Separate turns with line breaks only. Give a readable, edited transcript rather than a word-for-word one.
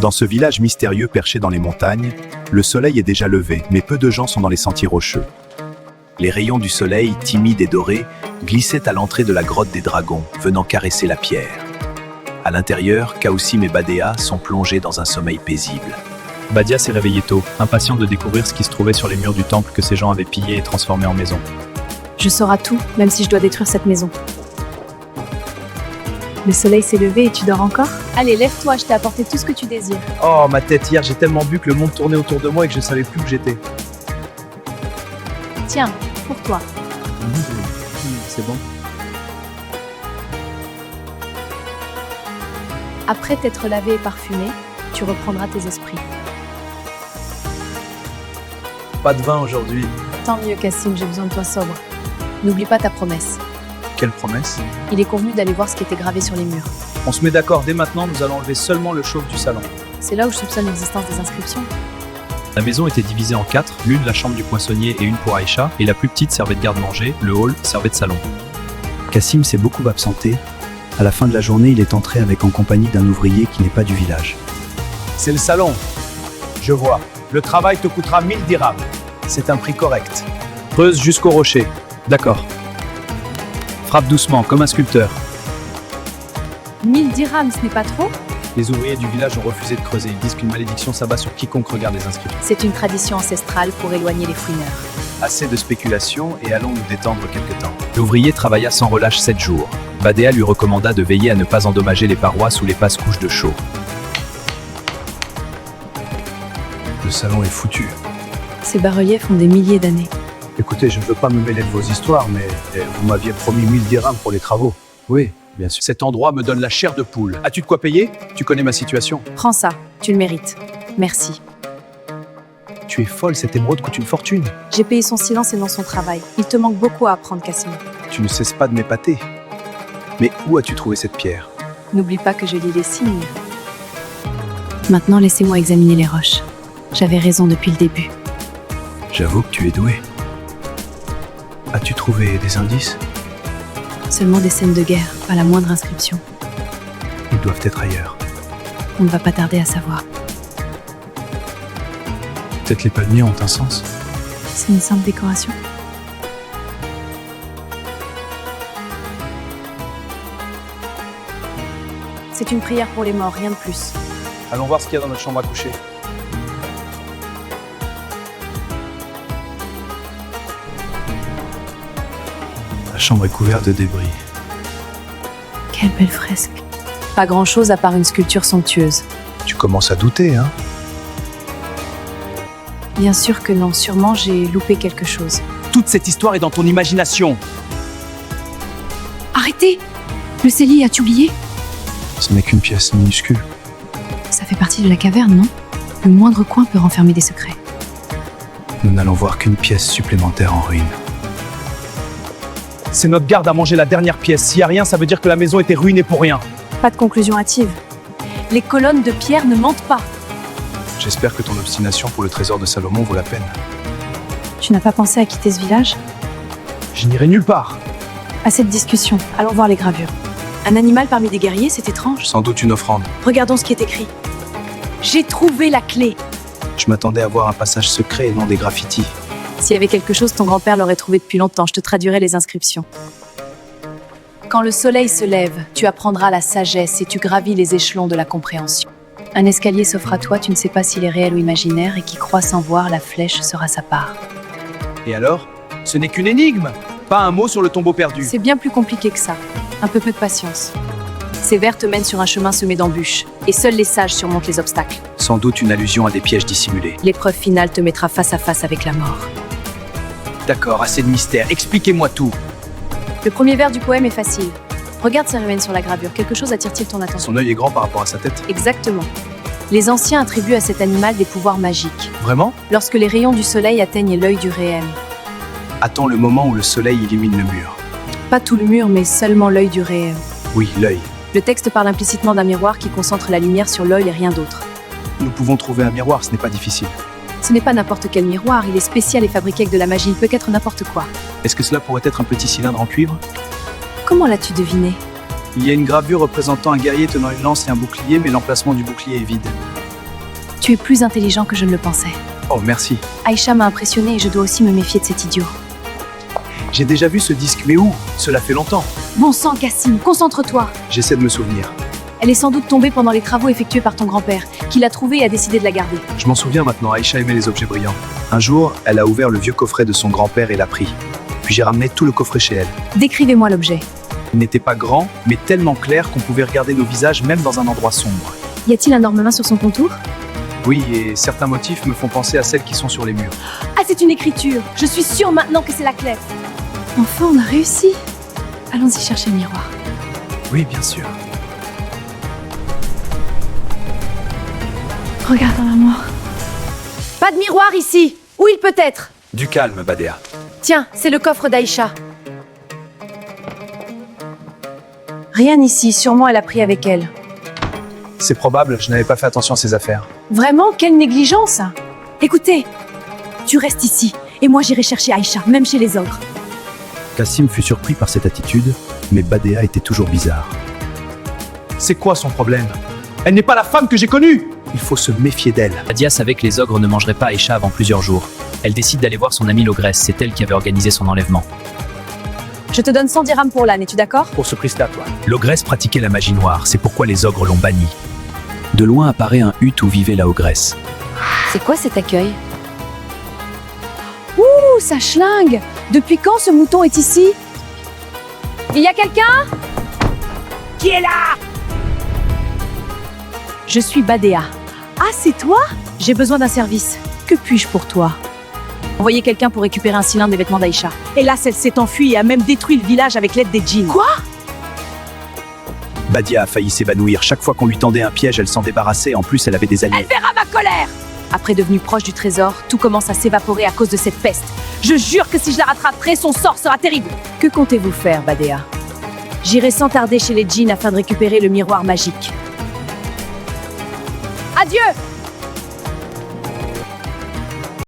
Dans ce village mystérieux perché dans les montagnes, le soleil est déjà levé, mais peu de gens sont dans les sentiers rocheux. Les rayons du soleil, timides et dorés, glissaient à l'entrée de la grotte des dragons, venant caresser la pierre. À l'intérieur, Kaosim et Badea sont plongés dans un sommeil paisible.
Badia s'est réveillé tôt, impatient de découvrir ce qui se trouvait sur les murs du temple que ces gens avaient pillé et transformé en maison.
Je saurai tout, même si je dois détruire cette maison. Le soleil s'est levé et tu dors encore? Allez, lève-toi, je t'ai apporté tout ce que tu désires.
Oh, ma tête, hier j'ai tellement bu que le monde tournait autour de moi et que je savais plus où j'étais.
Tiens, pour toi.
C'est bon.
Après t'être lavé et parfumé, tu reprendras tes esprits.
Pas de vin aujourd'hui.
Tant mieux, Kassim, j'ai besoin de toi sobre. N'oublie pas ta promesse.
Quelle promesse?
Il est convenu d'aller voir ce qui était gravé sur les murs.
On se met d'accord, dès maintenant nous allons enlever seulement le chauffe du salon.
C'est là où je soupçonne l'existence des inscriptions.
La maison était divisée en 4, l'une la chambre du poissonnier et une pour Aïcha, et la plus petite servait de garde-manger, le hall servait de salon.
Kassim s'est beaucoup absenté. À la fin de la journée, il est entré avec en compagnie d'un ouvrier qui n'est pas du village.
C'est le salon. Je vois. Le travail te coûtera 1000 dirhams. C'est un prix correct.
Creuse jusqu'au rocher. D'accord. Frappe doucement, comme un sculpteur.
1000 dirhams, ce n'est pas trop?
Les ouvriers du village ont refusé de creuser. Ils disent qu'une malédiction s'abat sur quiconque regarde les inscriptions.
C'est une tradition ancestrale pour éloigner les fouineurs.
Assez de spéculation et allons nous détendre quelque temps.
L'ouvrier travailla sans relâche 7 jours. Badea lui recommanda de veiller à ne pas endommager les parois sous les passe-couches de chaux.
Le salon est foutu.
Ces bas-reliefs ont des milliers d'années.
Écoutez, je ne veux pas me mêler de vos histoires, mais vous m'aviez promis 1000 dirhams pour les travaux. Oui, bien sûr.
Cet endroit me donne la chair de poule. As-tu de quoi payer? Tu connais ma situation.
Prends ça, tu le mérites. Merci.
Tu es folle, cette émeraude coûte une fortune.
J'ai payé son silence et non son travail. Il te manque beaucoup à apprendre, Kassim.
Tu ne cesses pas de m'épater. Mais où as-tu trouvé cette pierre?
N'oublie pas que je lis les signes. Maintenant, laissez-moi examiner les roches. J'avais raison depuis le début.
J'avoue que tu es doué. As-tu trouvé des indices?
Seulement des scènes de guerre, pas la moindre inscription.
Ils doivent être ailleurs.
On ne va pas tarder à savoir.
Peut-être les palmiers ont un sens.
C'est une simple décoration. C'est une prière pour les morts, rien de plus.
Allons voir ce qu'il y a dans notre chambre à coucher.
La chambre est couverte de débris.
Quelle belle fresque. Pas grand-chose à part une sculpture somptueuse.
Tu commences à douter, hein?
Bien sûr que non, sûrement j'ai loupé quelque chose.
Toute cette histoire est dans ton imagination.
Arrêtez! Le cellier, as-tu oublié?
Ce n'est qu'une pièce minuscule.
Ça fait partie de la caverne, non? Le moindre coin peut renfermer des secrets.
Nous n'allons voir qu'une pièce supplémentaire en ruine.
C'est notre garde à manger la dernière pièce. S'il n'y a rien, ça veut dire que la maison était ruinée pour rien.
Pas de conclusion hâtive. Les colonnes de pierre ne mentent pas.
J'espère que ton obstination pour le trésor de Salomon vaut la peine.
Tu n'as pas pensé à quitter ce village?
Je n'irai nulle part.
À cette discussion, allons voir les gravures. Un animal parmi des guerriers, c'est étrange.
Sans doute une offrande.
Regardons ce qui est écrit. J'ai trouvé la clé.
Je m'attendais à voir un passage secret et non des graffitis.
S'il y avait quelque chose, ton grand-père l'aurait trouvé depuis longtemps. Je te traduirai les inscriptions. Quand le soleil se lève, tu apprendras la sagesse et tu gravis les échelons de la compréhension. Un escalier s'offre à toi, tu ne sais pas s'il est réel ou imaginaire, et qui croit sans voir, la flèche sera sa part.
Et alors? Ce n'est qu'une énigme. Pas un mot sur le tombeau perdu.
C'est bien plus compliqué que ça. Un peu de patience. Ces vers te mènent sur un chemin semé d'embûches, et seuls les sages surmontent les obstacles.
Sans doute une allusion à des pièges dissimulés.
L'épreuve finale te mettra face à face avec la mort.
D'accord, assez de mystère. Expliquez-moi tout.
Le premier vers du poème est facile. Regarde ces rayons sur la gravure. Quelque chose attire-t-il ton attention?
Son œil est grand par rapport à sa tête.
Exactement. Les anciens attribuent à cet animal des pouvoirs magiques.
Vraiment?
Lorsque les rayons du soleil atteignent l'œil du réem.
Attends le moment où le soleil illumine le mur.
Pas tout le mur, mais seulement l'œil du réem.
Oui, l'œil.
Le texte parle implicitement d'un miroir qui concentre la lumière sur l'œil et rien d'autre.
Nous pouvons trouver un miroir, ce n'est pas difficile.
Ce n'est pas n'importe quel miroir, il est spécial et fabriqué avec de la magie, il peut qu'être n'importe quoi.
Est-ce que cela pourrait être un petit cylindre en cuivre?
Comment l'as-tu deviné?
Il y a une gravure représentant un guerrier tenant une lance et un bouclier, mais l'emplacement du bouclier est vide.
Tu es plus intelligent que je ne le pensais.
Oh, merci.
Aïcha m'a impressionné et je dois aussi me méfier de cet idiot.
J'ai déjà vu ce disque, mais où? Cela fait longtemps.
Bon sang, Cassim, concentre-toi.
J'essaie de me souvenir.
Elle est sans doute tombée pendant les travaux effectués par ton grand-père, qui l'a trouvée et a décidé de la garder.
Je m'en souviens maintenant, Aïcha aimait les objets brillants. Un jour, elle a ouvert le vieux coffret de son grand-père et l'a pris. Puis j'ai ramené tout le coffret chez elle.
Décrivez-moi l'objet.
Il n'était pas grand, mais tellement clair qu'on pouvait regarder nos visages même dans un endroit sombre.
Y a-t-il un ornement sur son contour?
Oui, et certains motifs me font penser à celles qui sont sur les murs.
Ah, c'est une écriture. Je suis sûre maintenant que c'est la clé. Enfin, on a réussi. Allons-y chercher le miroir.
Oui, bien sûr.
Regarde dans l'armoire. Pas de miroir ici. Où il peut être?
Du calme, Badea.
Tiens, c'est le coffre d'Aïcha. Rien ici, sûrement elle a pris avec elle.
C'est probable, je n'avais pas fait attention à ses affaires.
Vraiment, quelle négligence! Écoutez, tu restes ici, et moi j'irai chercher Aïcha, même chez les ogres.
Cassim fut surpris par cette attitude, mais Badea était toujours bizarre.
C'est quoi son problème? Elle n'est pas la femme que j'ai connue!
Il faut se méfier d'elle.
Badia savait que les ogres ne mangeraient pas Aïcha avant plusieurs jours. Elle décide d'aller voir son amie l'ogresse, c'est elle qui avait organisé son enlèvement.
Je te donne 100 dirhams pour l'âne, es-tu d'accord?
Pour ce prix-là, toi.
L'ogresse pratiquait la magie noire, c'est pourquoi les ogres l'ont bannie.
De loin apparaît un hut où vivait la ogresse.
C'est quoi cet accueil? Ouh, ça schlingue! Depuis quand ce mouton est ici? Il y a quelqu'un? Qui est là? Je suis Badea. Ah, c'est toi? J'ai besoin d'un service. Que puis-je pour toi? Envoyez quelqu'un pour récupérer un cylindre des vêtements d'Aïcha.
Hélas, elle s'est enfuie et a même détruit le village avec l'aide des djinns.
Quoi?
Badia a failli s'évanouir. Chaque fois qu'on lui tendait un piège, elle s'en débarrassait. En plus, elle avait des alliés.
Verra ma colère! Après devenue proche du trésor, tout commence à s'évaporer à cause de cette peste. Je jure que si je la rattraperai, son sort sera terrible. Que comptez-vous faire, Badea? J'irai sans tarder chez les djinns afin de récupérer le miroir magique. Adieu!